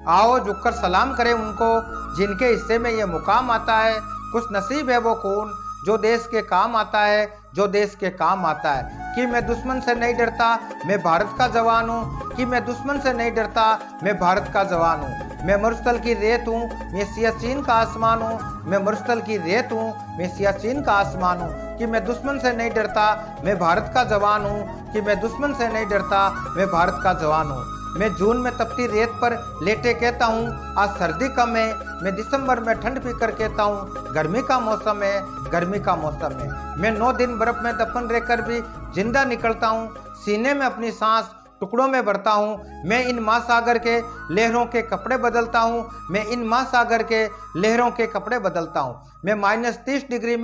आओ झुककर सलाम करें उनको जिनके हिस्से में ये मुकाम आता है। कुछ नसीब है वो खून जो देश के काम आता है, जो देश के काम आता है। कि मैं दुश्मन से नहीं डरता, मैं भारत का जवान हूँ। कि मैं दुश्मन से नहीं डरता, मैं भारत का जवान हूँ। मैं मरुस्थल की रेत हूँ, मैं सियाचिन का आसमान हूँ। मैं मरुस्थल की रेत हूँ, मैं सियाचिन का आसमान हूँ। कि मैं दुश्मन से नहीं डरता, मैं भारत का जवान हूँ। कि मैं दुश्मन से नहीं डरता, मैं भारत का जवान हूँ। मैं जून में तपती रेत पर लेटे कहता हूँ आज सर्दी कम है। मैं दिसंबर में ठंड पी कर कहता हूँ गर्मी का मौसम है, गर्मी का मौसम है। मैं 9 दिन बर्फ में दफन रहकर भी जिंदा निकलता हूँ। सीने में अपनी सांस टुकड़ों में भरता हूँ। मैं इन महासागर के लहरों के कपड़े बदलता हूँ। मैं इन महासागर के लहरों के कपड़े बदलता हूँ। मैं -30 डिग्री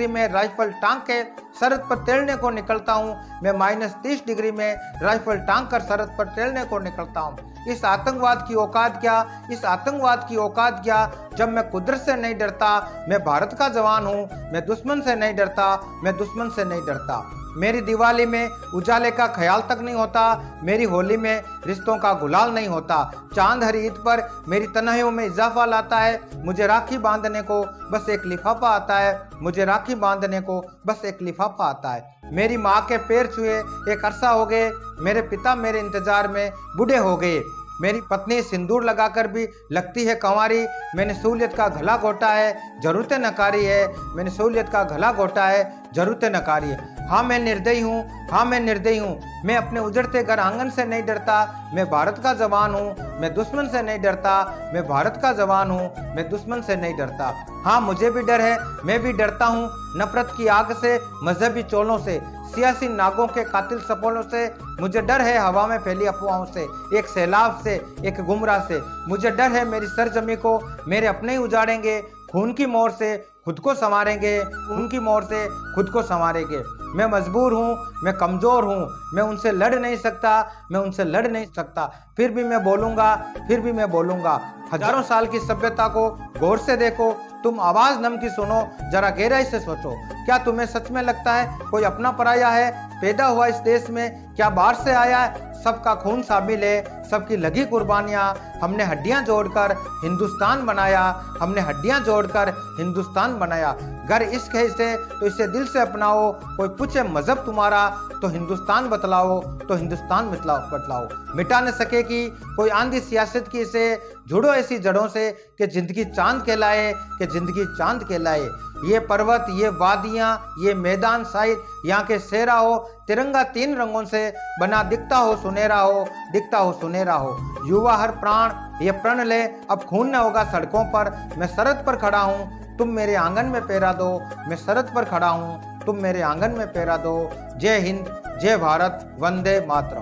में राइफल टांग के सरहद पर तैरने को निकलता हूँ। मैं -30 डिग्री में राइफल टांग कर सरहद पर तैरने को निकलता हूँ। इस आतंकवाद की औकात क्या, इस आतंकवाद की औकात क्या, जब मैं कुदरत से नहीं डरता। मैं भारत का जवान हूँ, मैं दुश्मन से नहीं डरता, मैं दुश्मन से नहीं डरता। मेरी दिवाली में उजाले का ख्याल तक नहीं होता, मेरी होली में रिश्तों का गुलाल नहीं होता। चांद हर ईद पर मेरी तन्हाइयों में इजाफा लाता है। मुझे राखी बांधने को बस एक लिफाफा आता है, मुझे राखी बांधने को बस एक लिफाफा आता है। मेरी माँ के पैर छुए एक अरसा हो गए, मेरे पिता मेरे इंतजार में बूढ़े हो गए। मेरी पत्नी सिंदूर लगाकर भी लगती है कंवारी। मैंने सहूलियत का गला घोटा है, जरूरतें नकारी है। मैंने सहूलियत का गला घोटा है, जरूरतें नकारी है। हाँ मैं निर्दयी हूँ, हाँ मैं निर्दयी हूँ। मैं अपने उजड़ते घर आंगन से नहीं डरता, मैं भारत का जवान हूँ। मैं दुश्मन से नहीं डरता, मैं भारत का जवान हूँ। मैं दुश्मन से नहीं डरता। हाँ मुझे भी डर है, मैं भी डरता हूँ नफरत की आग से, मजहबी चोलों से, सियासी नागों के कातिल सपोलों से। मुझे डर है हवा में फैली अफवाहों से, एक सैलाब से, एक गुमराह से। मुझे डर है मेरी सरजमी को मेरे अपने ही उजाड़ेंगे। खून की मोर से खुद को संवारेंगे, खून की मोर से खुद को संवारेंगे। मैं मजबूर हूँ, मैं कमज़ोर हूँ, मैं उनसे लड़ नहीं सकता, मैं उनसे लड़ नहीं सकता। फिर भी मैं बोलूँगा, फिर भी मैं बोलूँगा। हजारों साल की सभ्यता को गौर से देखो, तुम आवाज़ नम की सुनो, जरा गहराई से सोचो। क्या तुम्हें सच में लगता है कोई अपना पराया है? पैदा हुआ इस देश में क्या बाहर से आया है? सबका खून शामिल है, सबकी लगी कुर्बानियाँ। हमने हड्डियाँ जोड़कर हिंदुस्तान बनाया, हमने हड्डियाँ जोड़कर हिंदुस्तान बनाया। अगर इश्क है इसे तो इसे दिल से अपनाओ। कोई पूछे मजहब तुम्हारा तो हिंदुस्तान बतलाओ, तो हिंदुस्तान बतलाओ। मिटा न सकेगी कोई आंधी सियासत की इसे, जुड़ो ऐसी जड़ों से कि जिंदगी चांद कहलाए, कि जिंदगी चांद कहलाए। ये पर्वत, ये वादियाँ, ये मैदान साहिर, यहाँ के सेहरा हो। तिरंगा 3 रंगों से बना, दिखता हो सुनहरा हो, दिखता हो सुनहरा हो। युवा हर प्राण ये प्रण ले, अब खून न होगा सड़कों पर। मैं सरहद पर खड़ा हूँ, तुम मेरे आंगन में पैरा दो। मैं सरहद पर खड़ा हूँ, तुम मेरे आंगन में पैरा दो। जय हिंद, जय भारत, वंदे मातरम।